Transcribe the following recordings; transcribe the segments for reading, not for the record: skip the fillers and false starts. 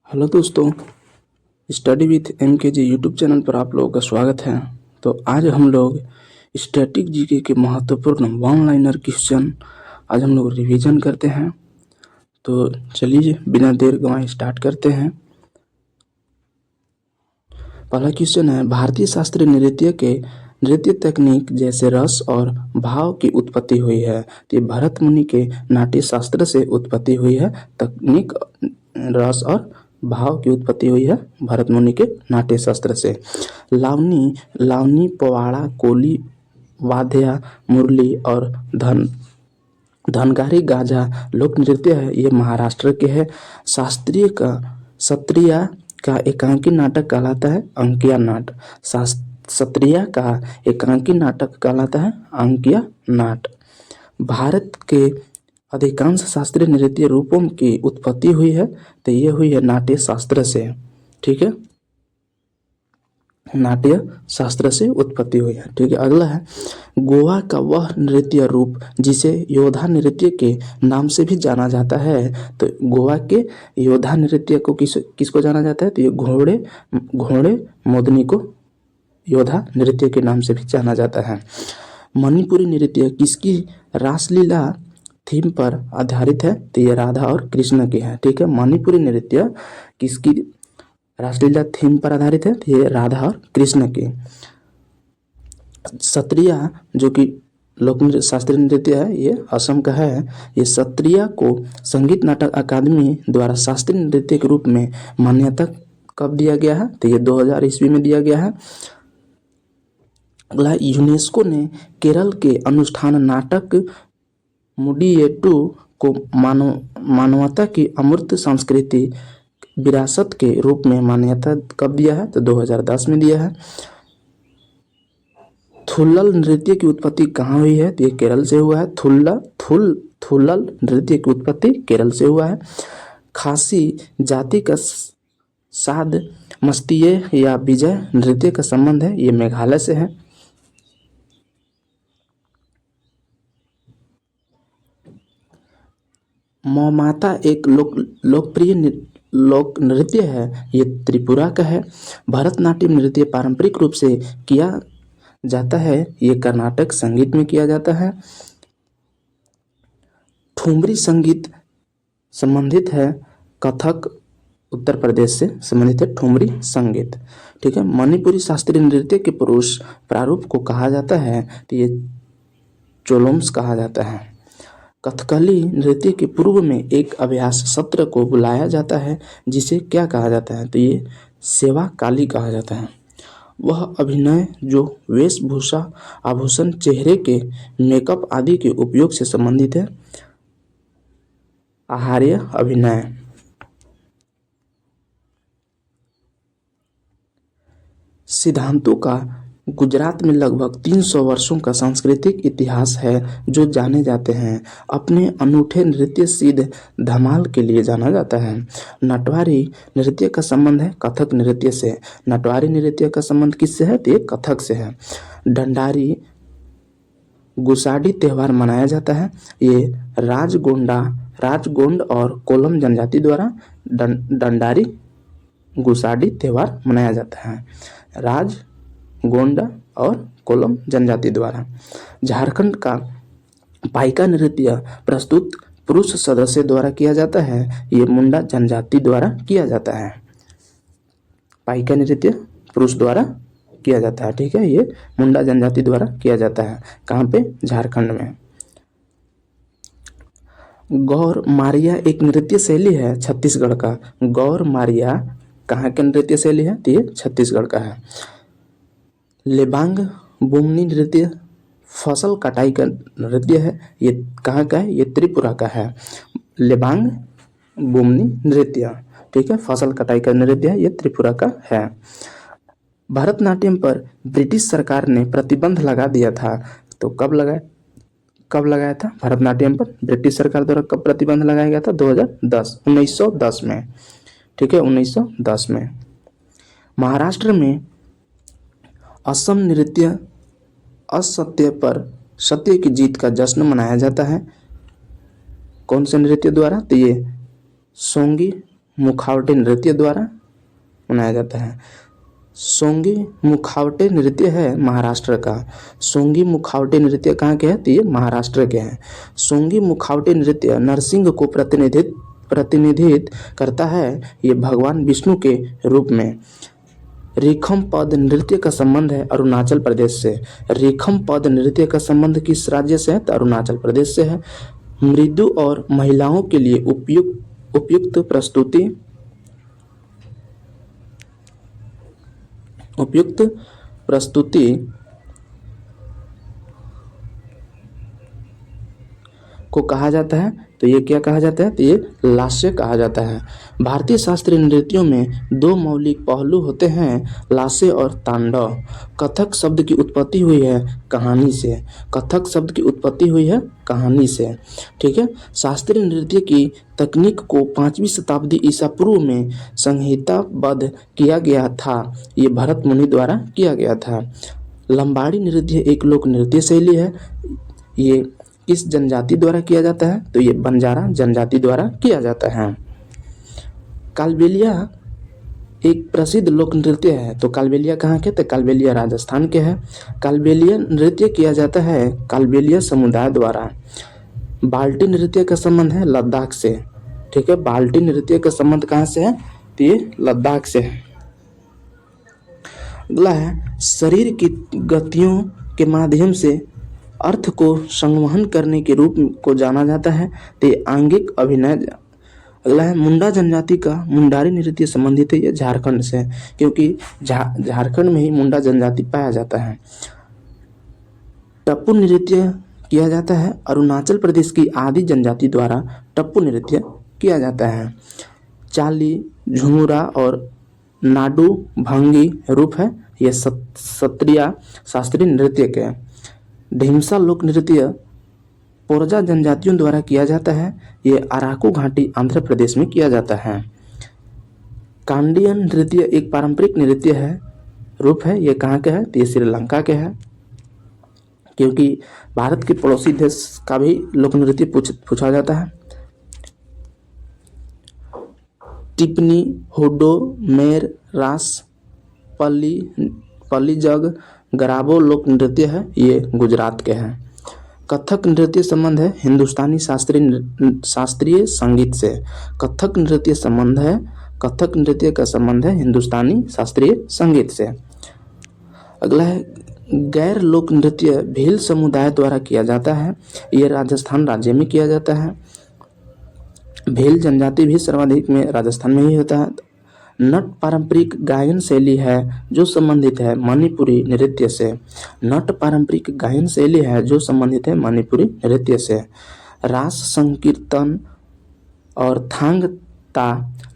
Hello दोस्तों, study with M के जी YouTube channel पर आप लोगों का स्वागत है। तो आज हम लोग स्टैटिक जीके के महत्वपूर्ण वन लाइनर क्वेश्चन आज हम लोग रिवीजन करते हैं। तो चलिए बिना देर गंवाए स्टार्ट करते हैं। पहला क्वेश्चन है, भारतीय शास्त्रीय नृत्य तकनीक जैसे रस और भाव की उत्पत्ति हुई है। तो ये भरत मुनि के नाट्य शास्त्र से उत्पत्ति हुई है। तकनीक रस और भाव की उत्पत्ति हुई है भरत मुनि के नाट्य शास्त्र से। लावनी पवाड़ा कोली वाद्या मुरली और धनगारी गाजा लोक नृत्य है, ये महाराष्ट्र के है। सत्रिया का एकांकी नाटक कहलाता है अंकिया नाट। सत्रिया का एकांकी नाटक कहलाता है अंकिया नाट। भारत के अधिकांश शास्त्रीय नृत्य रूपों की उत्पत्ति हुई है, तो ये हुई है नाट्य शास्त्र से। ठीक है, नाट्य शास्त्र से उत्पत्ति हुई है। ठीक है, अगला है, गोवा का वह नृत्य रूप जिसे योद्धा नृत्य के नाम से भी जाना जाता है। तो गोवा के योद्धा नृत्य को किसको जाना जाता है? तो ये घोड़े मोदनी को योद्धा नृत्य के नाम से भी जाना जाता है। मणिपुरी नृत्य किसकी रासलीला थीम पर आधारित है? तो ये राधा और कृष्ण की है। ठीक है, मणिपुरी नृत्य किसकी रासलीला थीम पर आधारित है? तो ये राधा और कृष्ण की। सत्रिया जो कि लोक शास्त्रीय नृत्य है, ये असम का है। ये सत्रिया को संगीत नाटक अकादमी द्वारा शास्त्रीय नृत्य के रूप में मान्यता कब दिया गया है? तो ये 2000 ईस्वी में दिया गया है। अगला, यूनेस्को ने केरल के अनुष्ठान नाटक मुडियेट्टू को मानवता की अमूर्त सांस्कृतिक विरासत के रूप में मान्यता कब दिया है? तो 2010 में दिया है। थुल्लल नृत्य की उत्पत्ति कहाँ हुई है? तो ये केरल से हुआ है। थुल्लल नृत्य की उत्पत्ति केरल से हुआ है। खासी जाति का साध मस्तीय या विजय नृत्य का संबंध है, ये मेघालय से है। मौमाता एक लोकप्रिय लोक नृत्य है, ये त्रिपुरा का है। भरतनाट्यम नृत्य पारंपरिक रूप से किया जाता है, ये कर्नाटक संगीत में किया जाता है। ठुमरी संगीत संबंधित है कथक, उत्तर प्रदेश से संबंधित है ठुमरी संगीत। ठीक है, मणिपुरी शास्त्रीय नृत्य के पुरुष प्रारूप को कहा जाता है, तो ये चोलोम्स कहा जाता है। कथकली नृत्य के पूर्व में एक अभ्यास सत्र को बुलाया जाता है, जिसे क्या कहा जाता है? तो ये सेवा काली कहा जाता है। वह अभिनय जो वेशभूषा आभूषण चेहरे के मेकअप आदि के उपयोग से संबंधित है, आहार्य अभिनय। सिद्धांतों का गुजरात में लगभग 300 वर्षों का सांस्कृतिक इतिहास है, जो जाने जाते हैं अपने अनूठे नृत्य सिद्ध धमाल के लिए जाना जाता है। नटवारी नृत्य का संबंध है कथक नृत्य से। नटवारी नृत्य का संबंध किससे है? तो ये कथक से है। डंडारी गुसाडी त्यौहार मनाया जाता है, ये राजगोंड और कोलम जनजाति द्वारा डंडारी गुसाडी त्यौहार मनाया जाता है, राजगोंडा और कोलम जनजाति द्वारा। झारखंड का पाइका नृत्य प्रस्तुत पुरुष सदस्य द्वारा किया जाता है, ये मुंडा जनजाति द्वारा किया जाता है। पाइका नृत्य पुरुष द्वारा किया जाता है। ठीक है, ये मुंडा जनजाति द्वारा किया जाता है। कहाँ पे? झारखंड में। गौर मारिया एक नृत्य शैली है छत्तीसगढ़ का। गौर मारिया कहाँ के नृत्य शैली है? तो ये छत्तीसगढ़ का है। लेबांग बुमनी नृत्य फसल कटाई का नृत्य है, ये कहाँ का है? ये त्रिपुरा का है। लेबांग बुमनी नृत्य, ठीक है, फसल कटाई का नृत्य है, ये त्रिपुरा का है। भरतनाट्यम पर ब्रिटिश सरकार ने प्रतिबंध लगा दिया था, तो कब लगाया था भरतनाट्यम पर ब्रिटिश सरकार द्वारा? कब प्रतिबंध लगाया गया था? 1910 में। ठीक है, 1910 में। महाराष्ट्र में असम नृत्य असत्य पर सत्य की जीत का जश्न मनाया जाता है। कौन से नृत्य द्वारा? तो ये सोंगी मुखावटे नृत्य द्वारा मनाया जाता है। सोंगी मुखावटे नृत्य है महाराष्ट्र का। सोंगी मुखावटे नृत्य कहाँ के हैं? तो ये महाराष्ट्र के हैं। सोंगी मुखावटे नृत्य नरसिंह को प्रतिनिधित्व करता है, ये भगवान विष्णु के रूप में। रेखम पद नृत्य का संबंध है अरुणाचल प्रदेश से। रेखम पद नृत्य का संबंध किस राज्य से है? तो अरुणाचल प्रदेश से है। मृदु और महिलाओं के लिए उपयुक्त प्रस्तुति को कहा जाता है, तो ये क्या कहा जाता है? तो ये लास्य कहा जाता है। भारतीय शास्त्रीय नृत्यों में दो मौलिक पहलू होते हैं, लास्य और तांडव। कथक शब्द की उत्पत्ति हुई है कहानी से। कथक शब्द की उत्पत्ति हुई है कहानी से। ठीक है। शास्त्रीय नृत्य की तकनीक को 5वीं शताब्दी ईसा पूर्व में संहिताबद्ध किया गया था। ये भरत मुनि द्वारा किया गया था। लंबाड़ी नृत्य एक लोक नृत्य शैली है। ये किस जनजाति द्वारा किया जाता है? तो ये बंजारा जनजाति द्वारा किया जाता है। कालबेलिया एक प्रसिद्ध लोक नृत्य है। तो कालबेलिया कहाँ के? तो कालबेलिया राजस्थान के है। कालबेलिया नृत्य किया जाता है कालबेलिया समुदाय द्वारा। बाल्टी नृत्य का संबंध है लद्दाख से। ठीक है। बाल्टी नृत्य का संबंध कहाँ से है? तो ये लद्दाख से है। अगला है शरीर की गतियों के माध्यम से अर्थ को संवहन करने के रूप को जाना जाता है, तो ये आंगिक अभिनय। अगला है मुंडा जनजाति का मुंडारी नृत्य संबंधित है, ये झारखंड से, क्योंकि झारखंड में ही मुंडा जनजाति पाया जाता है। टप्पू नृत्य किया जाता है अरुणाचल प्रदेश की आदि जनजाति द्वारा टप्पू नृत्य किया जाता है। चाली, झुमुरा और नाडू भंगी रूप है, ये सत्रिया शास्त्रीय नृत्य के। ढीमसा लोक नृत्य पोरजा जनजातियों द्वारा किया जाता है, ये अराकू घाटी आंध्र प्रदेश में किया जाता है। कांडियन नृत्य एक पारंपरिक नृत्य है रूप है, ये कहाँ के है? तो ये श्रीलंका के है, क्योंकि भारत के पड़ोसी देश का भी लोक नृत्य पूछा जाता है। टिप्पणी, हुडो, मेर, रास, पल्ली जग, गराबो लोक नृत्य है, ये गुजरात के हैं। कथक नृत्य संबंध है हिंदुस्तानी शास्त्रीय संगीत से। कथक नृत्य का संबंध है हिंदुस्तानी शास्त्रीय संगीत से। अगला है गैर लोक नृत्य भील समुदाय द्वारा किया जाता है, ये राजस्थान राज्य में किया जाता है। भील जनजाति भी सर्वाधिक में राजस्थान में ही होता है। नट पारंपरिक गायन शैली है जो संबंधित है मणिपुरी नृत्य से। नट पारंपरिक गायन शैली है जो संबंधित है मणिपुरी नृत्य से। रास संकीर्तन और थांग ता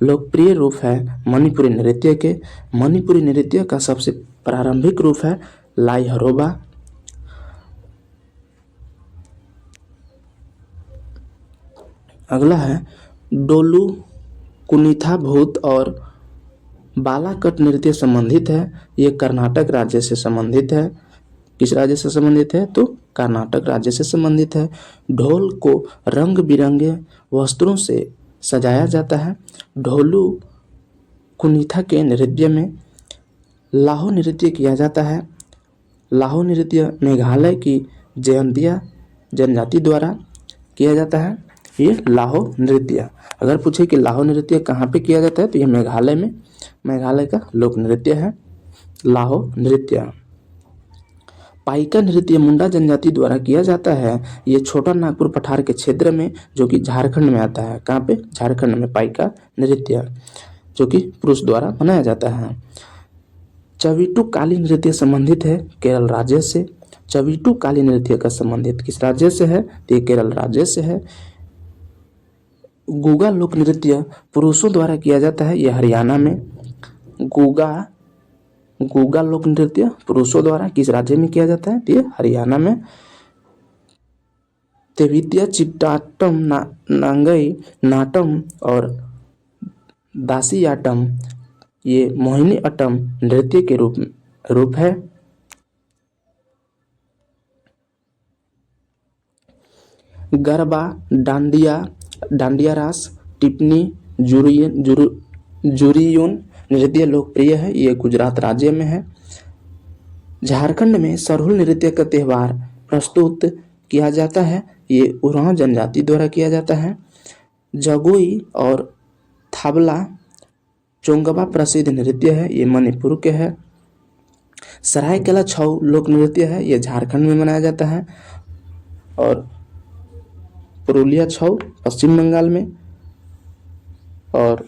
लोकप्रिय रूप है मणिपुरी नृत्य के। मणिपुरी नृत्य का सबसे प्रारंभिक रूप है लाई हरोबा। अगला है डोलू, कुनिथा भूत और बालाकट नृत्य संबंधित है, ये कर्नाटक राज्य से संबंधित है। किस राज्य से संबंधित है? तो कर्नाटक राज्य से संबंधित है। ढोल को रंग बिरंगे वस्त्रों से सजाया जाता है। ढोलू कुनिथा के नृत्य में लाहो नृत्य किया जाता है। लाहो नृत्य मेघालय की जयंतिया जनजाति द्वारा किया जाता है। ये लाहो नृत्य, अगर पूछे कि लाहो नृत्य कहाँ पे किया जाता है, तो ये मेघालय में, मेघालय का लोक नृत्य है लाहो नृत्य। पाइका नृत्य मुंडा जनजाति द्वारा किया जाता है, ये छोटा नागपुर पठार के क्षेत्र में जो कि झारखंड में आता है। कहाँ पे? झारखंड में पाइका नृत्य जो कि पुरुष द्वारा मनाया जाता है। चविटू काली नृत्य संबंधित है केरल राज्य से। चविटू काली नृत्य का संबंधित किस राज्य से है? तो ये केरल राज्य से है। गुगा लोक नृत्य पुरुषों द्वारा किया जाता है, यह हरियाणा में। गुगा लोक नृत्य पुरुषों द्वारा किस राज्य में किया जाता है? तो ये हरियाणा में। तेवितिया चिट्टाटम, नांगई नाटम और दासियाटम ये मोहिनी अट्टम नृत्य के रूप है। गरबा, डांडिया रास, टिप्पणी, जुरियोन नृत्य लोकप्रिय है, ये गुजरात राज्य में है। झारखंड में सरहुल नृत्य का त्यौहार प्रस्तुत किया जाता है, ये उरांव जनजाति द्वारा किया जाता है। जगोई और थाबला चोंगबा प्रसिद्ध नृत्य है, ये मणिपुर के है। सरायकेला छऊ लोक नृत्य है, ये झारखंड में मनाया जाता है। और पुरुलिया छऊ पश्चिम बंगाल में। और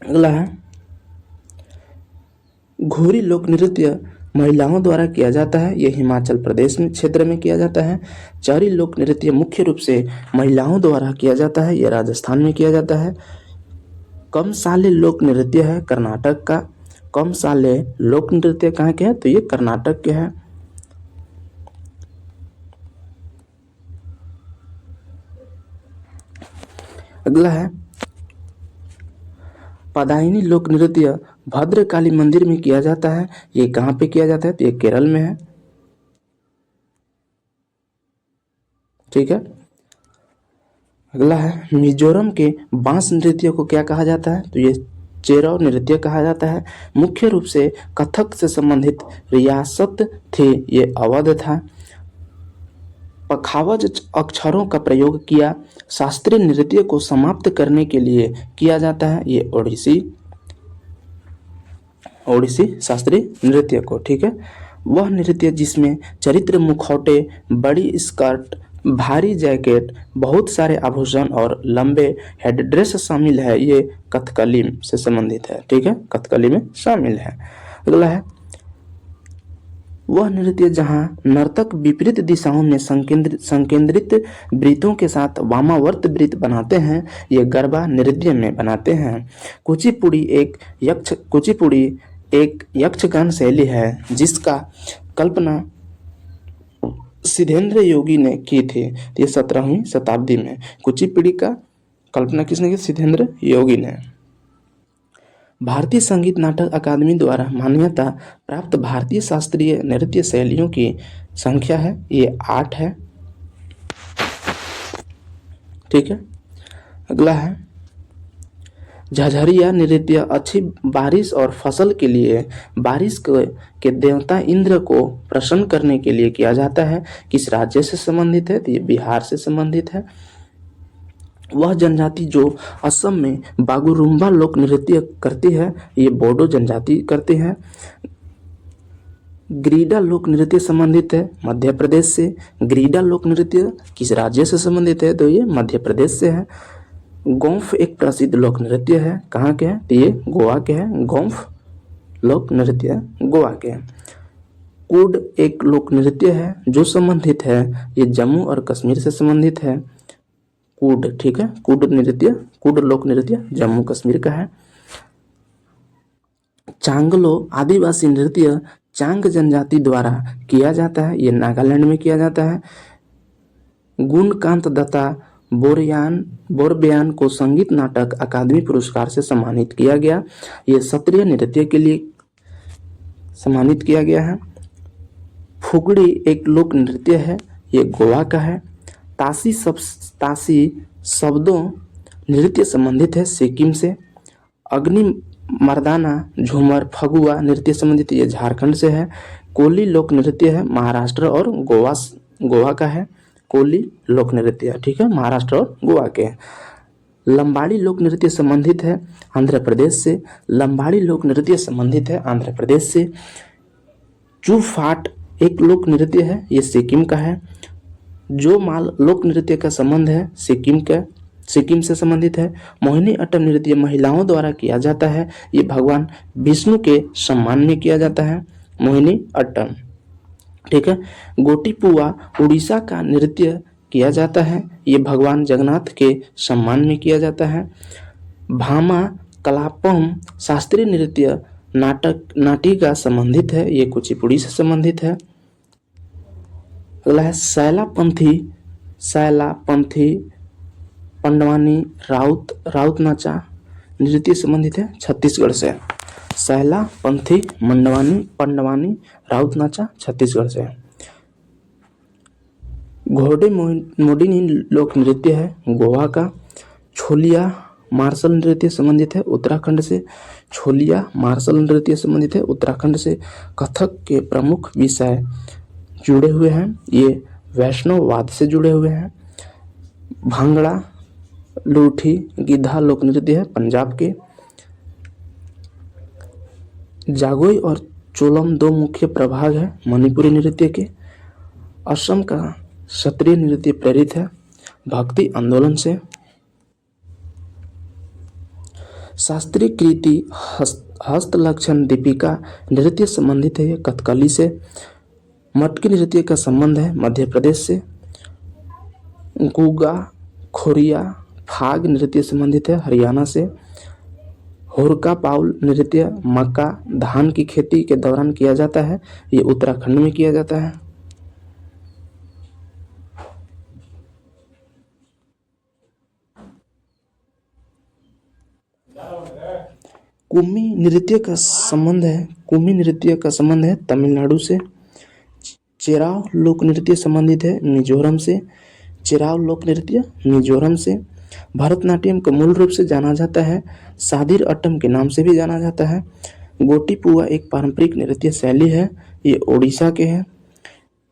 अगला है घोरी लोक नृत्य महिलाओं द्वारा किया जाता है, यह हिमाचल प्रदेश में क्षेत्र में किया जाता है। चरी लोक नृत्य मुख्य रूप से महिलाओं द्वारा किया जाता है, यह राजस्थान में किया जाता है। कमसाले लोक नृत्य है कर्नाटक का। कमसाले लोक नृत्य कहाँ के है, तो ये कर्नाटक के है। अगला है पदायनी लोक नृत्य भद्रकाली मंदिर में किया जाता है, ये कहाँ पे किया जाता है, तो ये केरल में है। ठीक है। अगला है मिजोरम के बांस नृत्य को क्या कहा जाता है, तो ये चेरो नृत्य कहा जाता है। मुख्य रूप से कथक से संबंधित रियासत थी, ये अवध था। पखावज अक्षरों का प्रयोग किया शास्त्रीय नृत्य को समाप्त करने के लिए किया जाता है, ये ओडिसी शास्त्रीय नृत्य को। ठीक है। वह नृत्य जिसमें चरित्र मुखौटे, बड़ी स्कर्ट, भारी जैकेट, बहुत सारे आभूषण और लंबे हेड ड्रेस शामिल है, ये कथकली से संबंधित है। ठीक है, कथकली में शामिल है। अगला है वह नृत्य जहां नर्तक विपरीत दिशाओं में संकेंद्रित वृत्तों के साथ वामावर्त वृत्त बनाते हैं, ये गरबा नृत्य में बनाते हैं। कुचिपुड़ी एक यक्षगान शैली है जिसका कल्पना सिद्धेंद्र योगी ने की थी, ये 17वीं शताब्दी में कुचिपुड़ी का कल्पना किसने की, सिद्धेंद्र योगी ने। भारतीय संगीत नाटक अकादमी द्वारा मान्यता प्राप्त भारतीय शास्त्रीय नृत्य शैलियों की संख्या है, ये 8 है। ठीक है। अगला है झझरिया नृत्य अच्छी बारिश और फसल के लिए बारिश के देवता इंद्र को प्रसन्न करने के लिए किया जाता है। किस राज्य से संबंधित है, तो ये बिहार से संबंधित है। वह जनजाति जो असम में बागुरुम्बा लोक नृत्य करती है, ये बोडो जनजाति करती है। ग्रीडा लोक नृत्य संबंधित है मध्य प्रदेश से। ग्रीडा लोक नृत्य किस राज्य से संबंधित है, तो ये मध्य प्रदेश से है। गोंफ एक प्रसिद्ध लोक नृत्य है, कहाँ के है, तो ये गोवा के है। गोंफ लोक नृत्य गोवा के है। कुड एक लोक नृत्य है जो संबंधित है, ये जम्मू और कश्मीर से संबंधित है। कुड, ठीक है, कुड लोक नृत्य जम्मू कश्मीर का है। चांगलो आदिवासी नृत्य चांग जनजाति द्वारा किया जाता है, ये नागालैंड में किया जाता है। गुणकांत दत्ता बोरबयान को संगीत नाटक अकादमी पुरस्कार से सम्मानित किया गया, ये सत्रिय नृत्य के लिए सम्मानित किया गया है। फुगड़ी एक लोक नृत्य है, ये गोवा का है। तासी शब्दों नृत्य संबंधित है सिक्किम से। अग्नि मर्दाना झूमर फगुआ नृत्य संबंधित, ये झारखंड से है। कोली लोक नृत्य है महाराष्ट्र और गोवा का है। कोली लोक नृत्य, ठीक है, महाराष्ट्र और गोवा के हैं। लंबाड़ी लोक नृत्य संबंधित है आंध्र प्रदेश से। लंबाड़ी लोक नृत्य संबंधित है आंध्र प्रदेश से। चूफाट एक लोक नृत्य है, ये सिक्किम का है। जो माल लोक नृत्य का संबंध है सिक्किम से संबंधित है। मोहिनी अट्टम नृत्य महिलाओं द्वारा किया जाता है, ये भगवान विष्णु के सम्मान में किया जाता है। मोहिनी अट्टम, ठीक है। गोटीपुआ उड़ीसा का नृत्य किया जाता है, ये भगवान जगन्नाथ के सम्मान में किया जाता है। भामा कलापम शास्त्रीय नृत्य नाटिका संबंधित है, ये कुचिपुड़ी से संबंधित है। अगला है सैलापंथी पंडवानी राउत नाचा नृत्य संबंधित है छत्तीसगढ़ से। सैलापंथी पंडवानी राउत नाचा छत्तीसगढ़ से। घोड़े मोडिनी लोक नृत्य है गोवा का। छोलिया मार्शल नृत्य संबंधित है उत्तराखंड से। छोलिया मार्शल नृत्य संबंधित है उत्तराखंड से। कथक के प्रमुख विषय जुड़े हुए हैं, ये वैष्णववाद से जुड़े हुए हैं। भांगड़ा लूठी गिद्धा लोक नृत्य है पंजाब के। जागोई और चोलम दो मुख्य प्रभाग है मणिपुरी नृत्य के। असम का क्षत्रिय नृत्य प्रेरित है भक्ति आंदोलन से। शास्त्रीय कृति हस्तलक्षण दीपिका नृत्य संबंधित है कथकली से। मटकी नृत्य का संबंध है मध्य प्रदेश से। गुगा खोरिया फाग नृत्य संबंधित है हरियाणा से। हुरका पाउल नृत्य मक्का धान की खेती के दौरान किया जाता है, ये उत्तराखंड में किया जाता है। कुम्मी नृत्य का संबंध है तमिलनाडु से। चेराव लोक नृत्य संबंधित है मिजोरम से। चेराव लोक नृत्य मिजोरम से। भरतनाट्यम को मूल रूप से जाना जाता है सादिर अट्टम के नाम से भी जाना जाता है। गोटीपुआ एक पारंपरिक नृत्य शैली है, ये ओडिशा के हैं।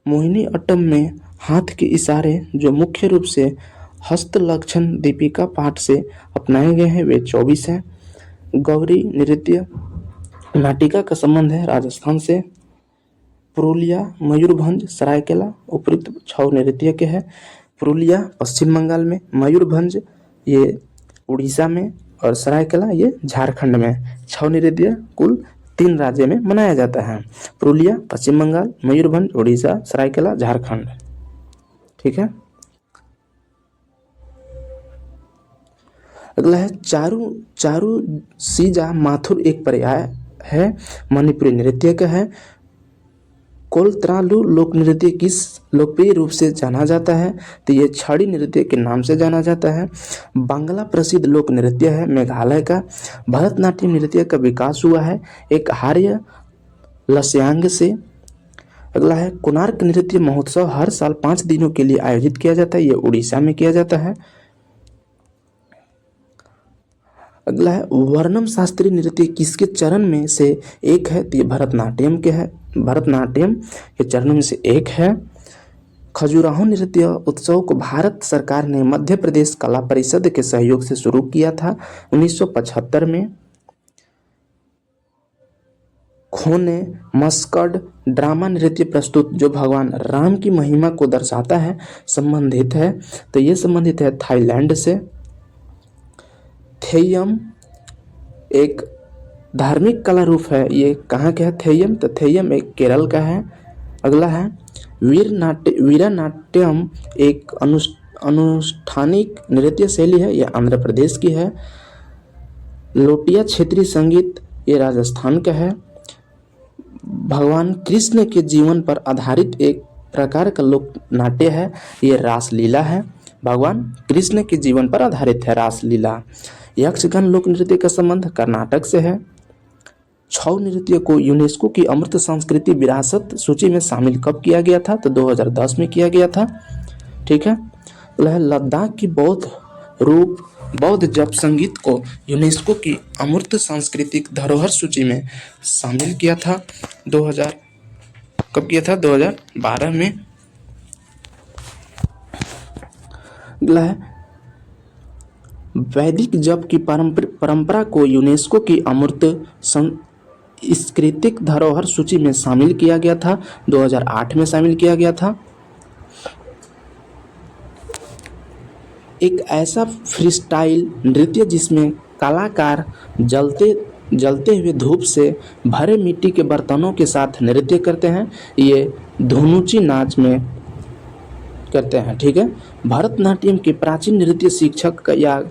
मोहिनी अट्टम में हाथ के इशारे जो मुख्य रूप से हस्तलक्षण दीपिका पाठ से अपनाए गए हैं वे 24 हैं। गौरी नृत्य नाटिका का संबंध है राजस्थान से। पुरुलिया मयूरभंज सरायकेला उपयुक्त छौ नृत्य के हैं। पुरुलिया पश्चिम बंगाल में, मयूरभंज ये उड़ीसा में और सरायकेला ये झारखंड में। छौ नृत्य कुल 3 राज्य में मनाया जाता है। पुरुलिया पश्चिम बंगाल, मयूरभंज उड़ीसा, सरायकेला झारखंड। ठीक है। अगला है चारू सीजा माथुर एक पर्याय है मणिपुरी नृत्य का है। कोलत्रालु लोक नृत्य किस लोकप्रिय रूप से जाना जाता है, तो ये छड़ी नृत्य के नाम से जाना जाता है। बांग्ला प्रसिद्ध लोक नृत्य है मेघालय का। भरतनाट्यम नृत्य का विकास हुआ है एक हार्य लस्यांग से। अगला है कोणार्क नृत्य महोत्सव हर साल 5 दिनों के लिए आयोजित किया जाता है, ये उड़ीसा में किया जाता है। अगला है वर्णम शास्त्रीय नृत्य किसके चरण में से एक है, तो ये भरतनाट्यम के है। भरतनाट्यम के चरणों में से एक है। खजुराहो नृत्य उत्सव को भारत सरकार ने मध्य प्रदेश कला परिषद के सहयोग से शुरू किया था 1975 में। खोने मस्कड ड्रामा नृत्य प्रस्तुत जो भगवान राम की महिमा को दर्शाता है संबंधित है, तो ये संबंधित है थाईलैंड से। थेयम एक धार्मिक कला रूप है, ये कहाँ का है थेयम, तो थेयम एक केरल का है। अगला है वीरनाट्यम एक अनुष्ठानिक नृत्य शैली है, ये आंध्र प्रदेश की है। लोटिया क्षेत्रीय संगीत ये राजस्थान का है। भगवान कृष्ण के जीवन पर आधारित एक प्रकार का लोक नाट्य है, ये रासलीला है। भगवान कृष्ण के जीवन पर आधारित है रासलीला। यक्षगान लोक नृत्य का संबंध कर्नाटक से है। छौ नृत्य को यूनेस्को की अमृत संस्कृति विरासत सूची में शामिल कब किया गया था, तो 2010 में किया गया था। ठीक है। लद्दाख की बौद्ध जप संगीत को यूनेस्को की अमूर्त सांस्कृतिक धरोहर सूची में शामिल किया था 2012 में। अगला है वैदिक जप की परंपरा को यूनेस्को की अमूर्त सांस्कृतिक धरोहर सूची में शामिल किया गया था 2008 में शामिल किया गया था। एक ऐसा फ्रीस्टाइल नृत्य जिसमें कलाकार जलते हुए धूप से भरे मिट्टी के बर्तनों के साथ नृत्य करते हैं, ये धुनुची नाच में करते हैं। ठीक है। भरतनाट्यम के प्राचीन नृत्य शिक्षक या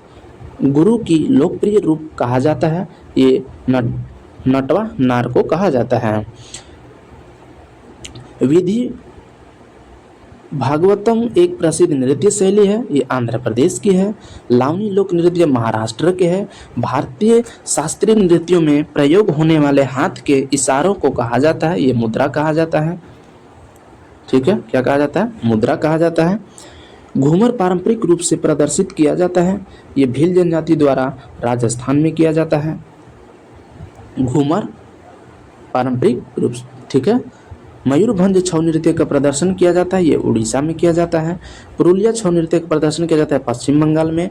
गुरु की लोकप्रिय रूप कहा जाता है, ये नटवा नार को कहा जाता है। विधि भागवतम एक प्रसिद्ध नृत्य शैली है, ये आंध्र प्रदेश की है। लावनी लोक नृत्य महाराष्ट्र के है। भारतीय शास्त्रीय नृत्यों में प्रयोग होने वाले हाथ के इशारों को कहा जाता है, ये मुद्रा कहा जाता है। ठीक है, क्या कहा जाता है, मुद्रा कहा जाता है। घूमर पारंपरिक रूप से प्रदर्शित किया जाता है, ये भील जनजाति द्वारा राजस्थान में किया जाता है। घूमर पारंपरिक रूप से, ठीक है। मयूरभंज छऊ नृत्य का प्रदर्शन किया जाता है, ये उड़ीसा में किया जाता है। पुरुलिया छऊ नृत्य का प्रदर्शन किया जाता है पश्चिम बंगाल में।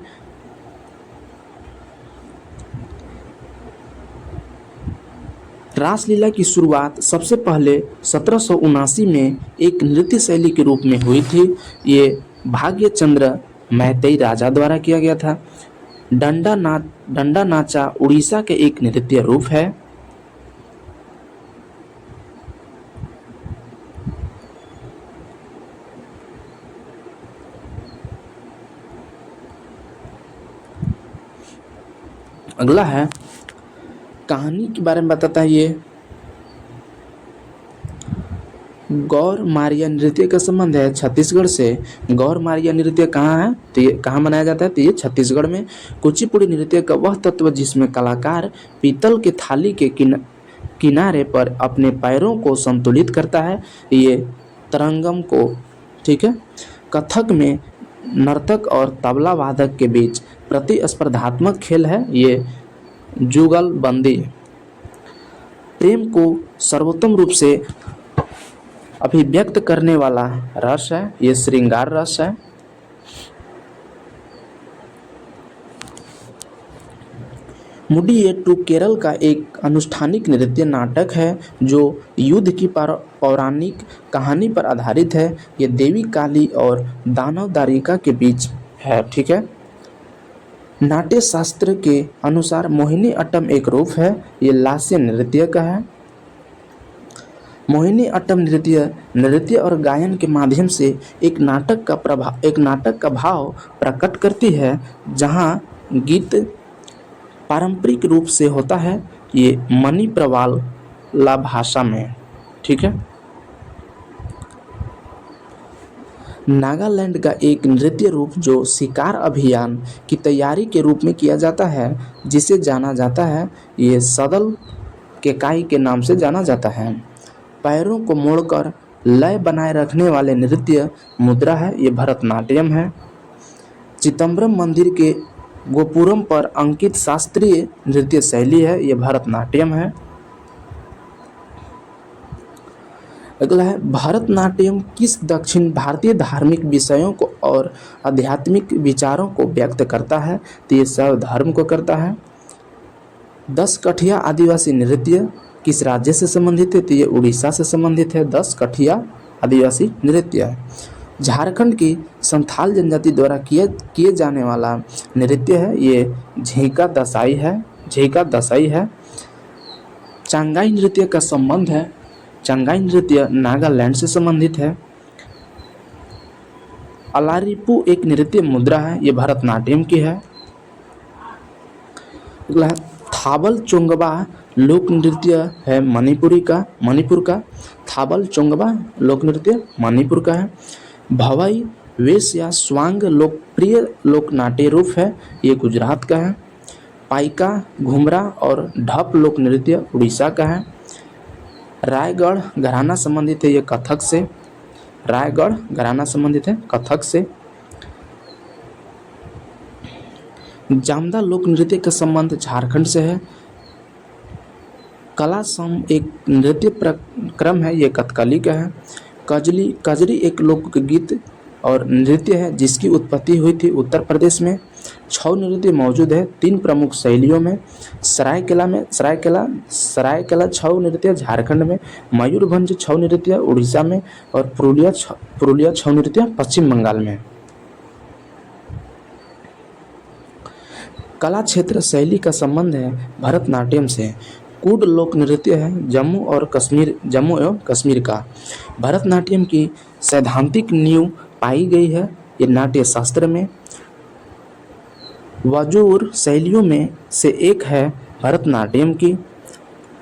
रासलीला की शुरुआत सबसे पहले 1779 में एक नृत्य शैली के रूप में हुई थी, ये भाग्य चंद्र मैतेई राजा द्वारा किया गया था। डंडा नाचा उड़ीसा के एक नृत्य रूप है। अगला है कहानी के बारे में बताता है ये गौर मारिया नृत्य का संबंध है छत्तीसगढ़ से। गौर मारिया नृत्य कहाँ है, तो ये कहाँ मनाया जाता है, तो ये छत्तीसगढ़ में। कुचिपुड़ी नृत्य का वह तत्व जिसमें कलाकार पीतल के थाली के किनारे पर अपने पैरों को संतुलित करता है, ये तरंगम को, ठीक है। कथक में नर्तक और तबला वादक के बीच प्रतिस्पर्धात्मक खेल है, ये जुगलबंदी। प्रेम को सर्वोत्तम रूप से अभिव्यक्त करने वाला रस है, ये श्रृंगार रस है। मुडियेट्टू केरल का एक अनुष्ठानिक नृत्य नाटक है जो युद्ध की पौराणिक कहानी पर आधारित है, ये देवी काली और दानव दारिका के बीच है, ठीक है। नाट्य शास्त्र के अनुसार मोहिनी अट्टम एक रूप है, ये लास्य नृत्य का है। मोहिनी अट्टम नृत्य और गायन के माध्यम से एक नाटक का भाव प्रकट करती है, जहां गीत पारंपरिक रूप से होता है, ये मणिप्रवाल ला भाषा में, ठीक है। नागालैंड का एक नृत्य रूप जो शिकार अभियान की तैयारी के रूप में किया जाता है, जिसे जाना जाता है, ये सदल केकाई के नाम से जाना जाता है। पैरों को मोड़कर लय बनाए रखने वाले नृत्य मुद्रा है, ये भरतनाट्यम है। चिदम्बरम मंदिर के गोपुरम पर अंकित शास्त्रीय नृत्य शैली है, ये भरतनाट्यम है। अगला है भरतनाट्यम किस दक्षिण भारतीय धार्मिक विषयों को और आध्यात्मिक विचारों को व्यक्त करता है, तो ये सर्व धर्म को करता है। 10 कठिया आदिवासी नृत्य किस राज्य से संबंधित है, तो ये उड़ीसा से संबंधित है। 10 कठिया आदिवासी नृत्य झारखंड की संथाल जनजाति द्वारा किए जाने वाला नृत्य है, ये झीका दसाई है। चांगाई नृत्य का संबंध है, चांगाई नृत्य नागालैंड से संबंधित है। अलारिपू एक नृत्य मुद्रा है, ये भरतनाट्यम की है। अगला है थाबल चोंगबा लोक नृत्य है मणिपुर का। थाबल चोंगबा लोक नृत्य मणिपुर का है। भवाई वेश या स्वांग लोकप्रिय लोक नाट्य रूप है, ये गुजरात का है। पाइका घुमरा और ढप लोक नृत्य उड़ीसा का है। रायगढ़ घराना संबंधित है, ये कथक से। रायगढ़ घराना संबंधित है कथक से। जामदा लोक नृत्य का संबंध झारखंड से है। कला सम एक नृत्य क्रम है, ये कथकली का है। कजरी एक लोकगीत और नृत्य है जिसकी उत्पत्ति हुई थी उत्तर प्रदेश में। छऊ नृत्य मौजूद है 3 प्रमुख शैलियों में। सरायकेला छऊ नृत्य झारखंड में, मयूरभंज छऊ नृत्य उड़ीसा में और पुरुलिया छऊ नृत्य पश्चिम बंगाल में। कला क्षेत्र शैली का संबंध है भरतनाट्यम से। कूड लोक नृत्य है जम्मू एवं कश्मीर का। भरतनाट्यम की सैद्धांतिक नींव पाई गई है ये नाट्य शास्त्र में। वजूर शैलियों में से एक है भरतनाट्यम की।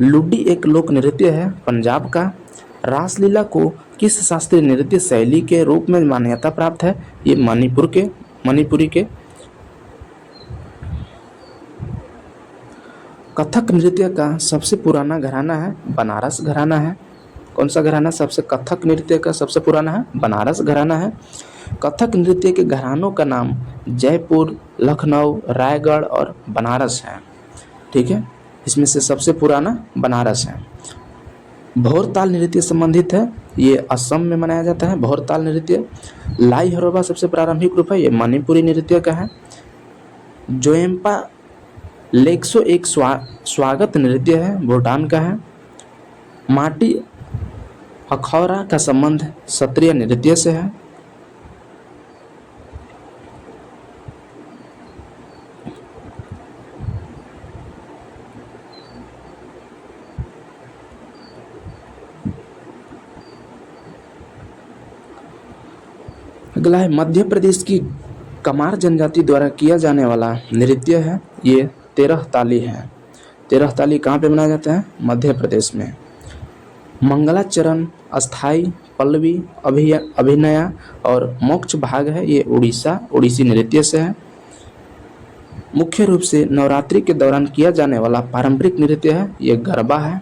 लुड्डी एक लोक नृत्य है पंजाब का। रासलीला को किस शास्त्रीय नृत्य शैली के रूप में मान्यता प्राप्त है, ये मणिपुरी के। कथक नृत्य का सबसे पुराना घराना है बनारस घराना है। कौन सा घराना कथक नृत्य का सबसे पुराना है, बनारस घराना है। कथक नृत्य के घरानों का नाम जयपुर, लखनऊ, रायगढ़ और बनारस है। ठीक है, इसमें से सबसे पुराना बनारस है। भोरताल नृत्य संबंधित है, ये असम में मनाया जाता है। भोरताल नृत्य। लाई हरोबा सबसे प्रारंभिक रूप है, ये मणिपुरी नृत्य का है। जोएम्पा लेक्सो एक स्वागत नृत्य है, भूटान का है। माटी अखौरा का संबंध क्षत्रिय नृत्य से है। अगला है मध्य प्रदेश की कमार जनजाति द्वारा किया जाने वाला नृत्य है, ये 13 ताली है। 13 ताली कहाँ पे मनाया जाता है? मध्य प्रदेश में। मंगलाचरण, अस्थाई, पल्लवी, अभिनया और मोक्ष भाग है, ये उड़ीसी नृत्य से है। मुख्य रूप से नवरात्रि के दौरान किया जाने वाला पारंपरिक नृत्य है, ये गरबा है।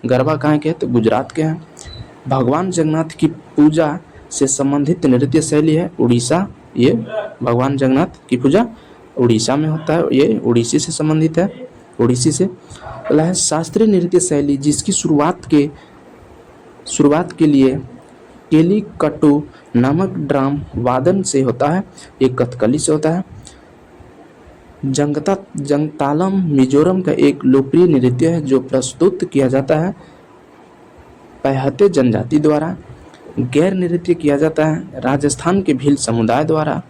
गरबा कहाँ के है? तो गुजरात के हैं। भगवान जगन्नाथ की पूजा से संबंधित नृत्य शैली है उड़ीसा। ये भगवान जगन्नाथ की पूजा उड़ीसा में होता है, ये उड़ीसी से संबंधित है, उड़ीसी से। अगला है शास्त्रीय नृत्य शैली, जिसकी शुरुआत के लिए केलिकट्टू नामक ड्राम वादन से होता है, ये कथकली से होता है। जंगतालम मिजोरम का एक लोकप्रिय नृत्य है जो प्रस्तुत किया जाता है पैहते जनजाति द्वारा। गैर नृत्य किया जाता है राजस्थान के भील समुदाय द्वारा,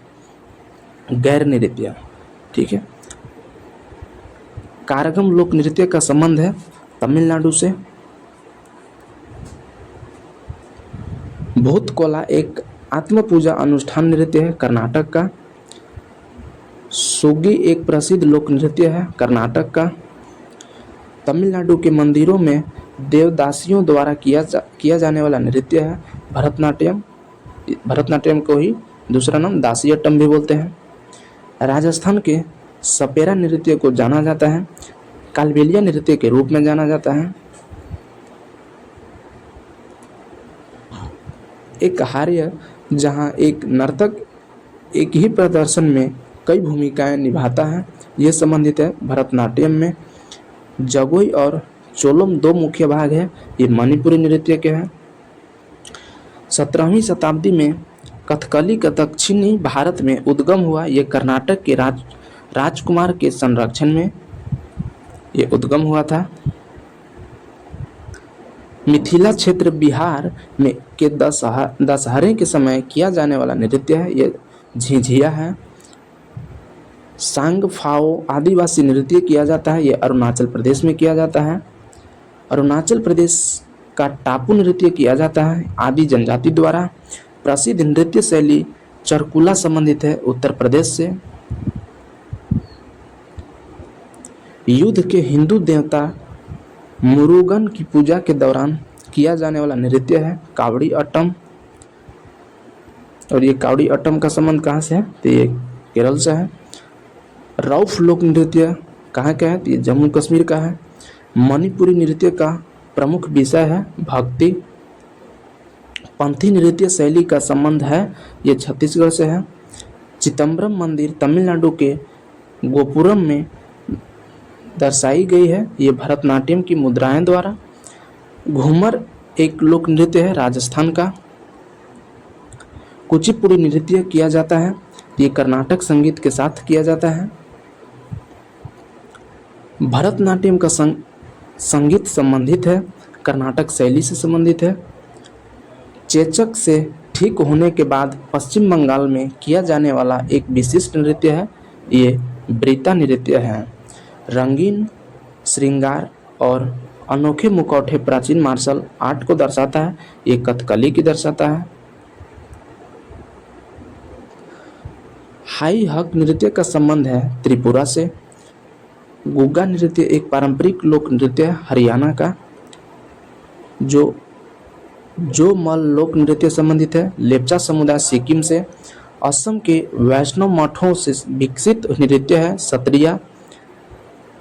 गैर नृत्य। ठीक है। कारगम लोक नृत्य का संबंध है तमिलनाडु से। भूत कोला एक आत्म पूजा अनुष्ठान नृत्य है कर्नाटक का। सुगी एक प्रसिद्ध लोक नृत्य है कर्नाटक का। तमिलनाडु के मंदिरों में देवदासियों द्वारा किया जाने वाला नृत्य है भरतनाट्यम। भरतनाट्यम को ही दूसरा नाम दासियट्टम भी बोलते हैं। राजस्थान के सपेरा नृत्य को जाना जाता है कालबेलिया नृत्य के रूप में जाना जाता है। एक कार्य जहां एक नर्तक एक ही प्रदर्शन में कई भूमिकाएं निभाता है, यह संबंधित है भरतनाट्यम में। जगोई और चोलम 2 मुख्य भाग है, ये मणिपुरी नृत्य के हैं। 17वीं शताब्दी में कथकली का दक्षिणी भारत में उद्गम हुआ, ये कर्नाटक के राजकुमार के संरक्षण में ये उद्गम हुआ था। मिथिला क्षेत्र बिहार में के दशहरे के समय किया जाने वाला नृत्य है, ये झिझिया है। सांग फाओ आदिवासी नृत्य किया जाता है, ये अरुणाचल प्रदेश में किया जाता है। अरुणाचल प्रदेश का टापू नृत्य किया जाता है आदि जनजाति द्वारा। प्रसिद्ध नृत्य शैली चरकुला संबंधित है उत्तर प्रदेश से। युद्ध के हिंदू देवता मुरुगन की पूजा के दौरान किया जाने वाला नृत्य है कावड़ी अट्टम। और ये कावड़ी अट्टम का संबंध कहाँ से है? तो ये केरल से है। रौफ लोक नृत्य कहाँ का है? तो ये जम्मू कश्मीर का है। मणिपुरी नृत्य का प्रमुख विषय है भक्ति। पंथी नृत्य शैली का संबंध है, ये छत्तीसगढ़ से है। चिदम्बरम मंदिर तमिलनाडु के गोपुरम में दर्शाई गई है, ये भरतनाट्यम की मुद्राएं द्वारा। घूमर एक लोक नृत्य है राजस्थान का। कुचिपुड़ी नृत्य किया जाता है, ये कर्नाटक संगीत के साथ किया जाता है। भरतनाट्यम का संगीत संबंधित है कर्नाटक शैली से संबंधित है। चेचक से ठीक होने के बाद पश्चिम बंगाल में किया जाने वाला एक विशिष्ट नृत्य है, ये ब्रीता नृत्य है। रंगीन श्रृंगार और अनोखे मुखौटे प्राचीन मार्शल आर्ट को दर्शाता है, ये कथकली की दर्शाता है। हाई हक नृत्य का संबंध है त्रिपुरा से। गुग्गा नृत्य एक पारंपरिक लोक नृत्य है हरियाणा का। जो मल लोक नृत्य संबंधित है लेप्चा समुदाय सिक्किम से। असम के वैष्णव मठों से विकसित नृत्य है सत्रिया।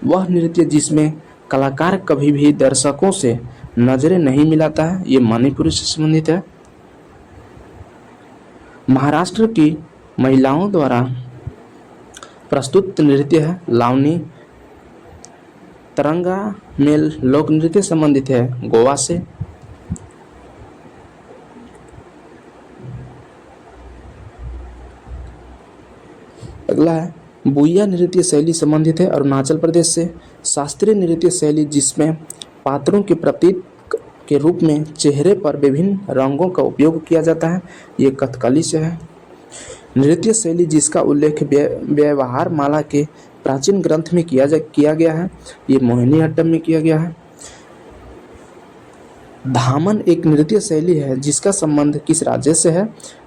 वह नृत्य जिसमें कलाकार कभी भी दर्शकों से नजरें नहीं मिलाता है, ये मणिपुरी से संबंधित है। महाराष्ट्र की महिलाओं द्वारा प्रस्तुत नृत्य है लावनी। तरंगा मेल लोक नृत्य संबंधित है गोवा से। अगला है बुइया नृत्य शैली संबंधित है अरुणाचल प्रदेश से। शास्त्रीय नृत्य शैली जिसमें पात्रों के प्रतीक के रूप में चेहरे पर विभिन्न रंगों का उपयोग किया जाता है, ये कथकली से है। नृत्य शैली जिसका उल्लेख व्यवहार माला के प्राचीन ग्रंथ में किया गया है, ये मोहिनीअट्टम में किया गया है। धामन एक नृत्य शैली है जिसका संबंध किस राज्य से है,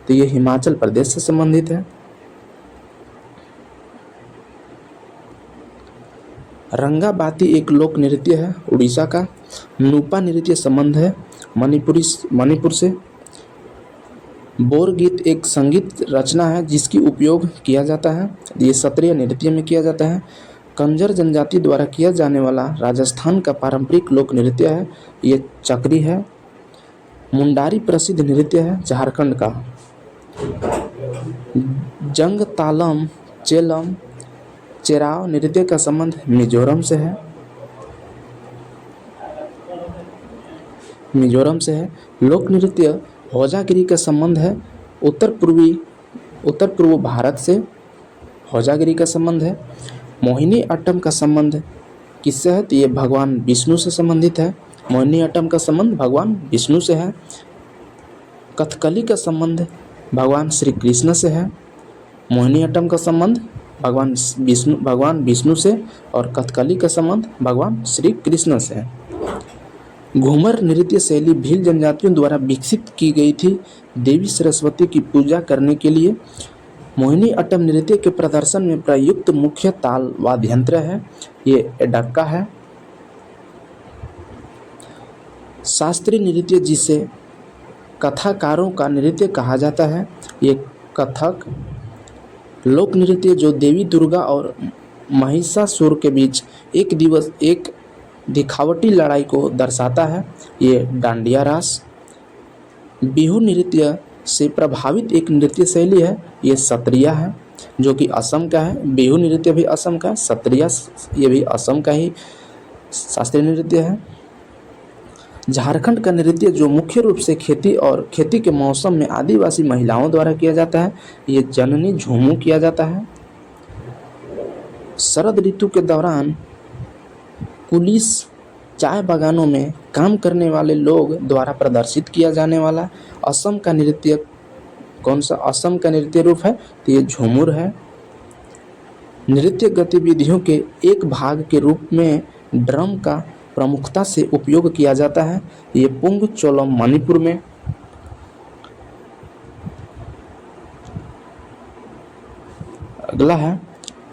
तो ये हिमाचल प्रदेश से संबंधित है। रंगाबाती एक लोक नृत्य है उड़ीसा का। नूपा नृत्य संबंध है मणिपुर से। बोर गीत एक संगीत रचना है जिसकी उपयोग किया जाता है, ये सत्रिय नृत्य में किया जाता है। कंजर जनजाति द्वारा किया जाने वाला राजस्थान का पारंपरिक लोक नृत्य है, ये चक्री है। मुंडारी प्रसिद्ध नृत्य है झारखंड का। जंग तालम चेलम चेराव नृत्य का संबंध मिजोरम से है। लोक नृत्य होजागिरी का संबंध है उत्तर पूर्व भारत से होजागिरी का संबंध है। मोहिनी अट्टम का संबंध किससे है, तो ये भगवान विष्णु से संबंधित है। मोहिनी अट्टम का संबंध भगवान विष्णु से है। कथकली का संबंध भगवान श्री कृष्ण से है। मोहिनी अट्टम का संबंध भगवान विष्णु से और कथकली का संबंध भगवान श्री कृष्ण से है। घूमर नृत्य शैली भील जनजातियों द्वारा विकसित की गई थी देवी सरस्वती की पूजा करने के लिए। मोहिनी अट्टम नृत्य के प्रदर्शन में प्रयुक्त मुख्य ताल वाद्ययंत्र है, ये एडक्का है। शास्त्रीय नृत्य जिसे कथाकारों का नृत्य कहा जाता है, ये कथक। लोक नृत्य जो देवी दुर्गा और महिषासुर के बीच एक दिखावटी लड़ाई को दर्शाता है, ये डांडिया रास। बिहू नृत्य से प्रभावित एक नृत्य शैली है, ये सत्रिया है जो कि असम का है। बिहू नृत्य भी असम का, सत्रिया ये भी असम का ही शास्त्रीय नृत्य है। झारखंड का नृत्य जो मुख्य रूप से खेती के मौसम में आदिवासी महिलाओं द्वारा किया जाता है, ये जननी झूमू किया जाता है। शरद ऋतु के दौरान पुलिस चाय बागानों में काम करने वाले लोग द्वारा प्रदर्शित किया जाने वाला असम का नृत्य कौन सा असम का नृत्य रूप है, तो ये झूमुर है। नृत्य गतिविधियों के एक भाग के रूप में ड्रम का प्रमुखता से उपयोग किया जाता है, ये पुंग चोलम मणिपुर में। अगला है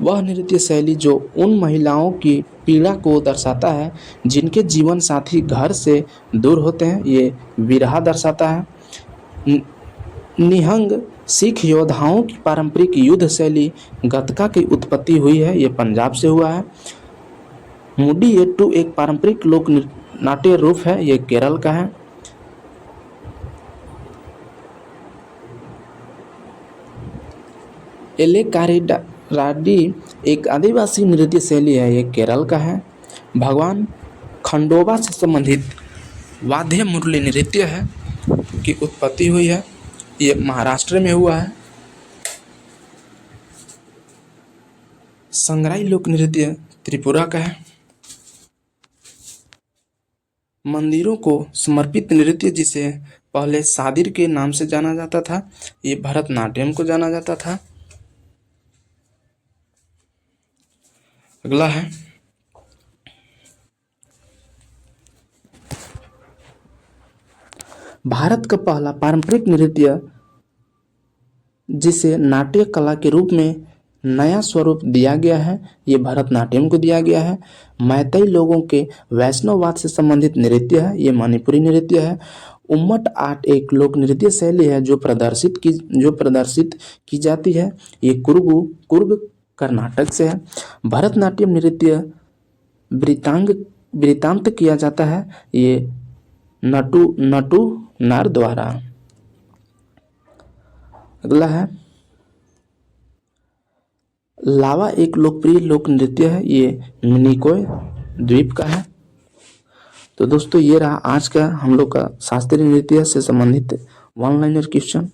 वह नृत्य शैली जो उन महिलाओं की पीड़ा को दर्शाता है जिनके जीवन साथी घर से दूर होते हैं, ये विरहा दर्शाता है। निहंग सिख योद्धाओं की पारंपरिक युद्ध शैली गतका की उत्पत्ति हुई है, ये पंजाब से हुआ है। मुडियट्टू एक पारंपरिक लोक नाट्य रूप है, ये केरल का है। एलेकारिडाडी एक आदिवासी नृत्य शैली है, ये केरल का है। भगवान खंडोबा से संबंधित वाद्य मुरली नृत्य है की उत्पत्ति हुई है, ये महाराष्ट्र में हुआ है। संग्राई लोक नृत्य त्रिपुरा का है। मंदिरों को समर्पित नृत्य जिसे पहले सादिर के नाम से जाना जाता था, ये भरतनाट्यम को जाना जाता था। अगला है भारत का पहला पारंपरिक नृत्य जिसे नाट्य कला के रूप में नया स्वरूप दिया गया है, ये भरतनाट्यम को दिया गया है। मैतेई लोगों के वैष्णववाद से संबंधित नृत्य है, ये मणिपुरी नृत्य है। उम्मट आर्ट एक लोक नृत्य शैली है जो प्रदर्शित की जाती है, ये कुर्ग कर्नाटक से है। भरतनाट्यम नृत्य वृत्तांत किया जाता है, ये नटू नार द्वारा। अगला है लावा एक लोकप्रिय लोक नृत्य है, ये मिनिकोय द्वीप का है। तो दोस्तों ये रहा आज का हम लोग का शास्त्रीय नृत्य से संबंधित वन लाइनर क्वेश्चन।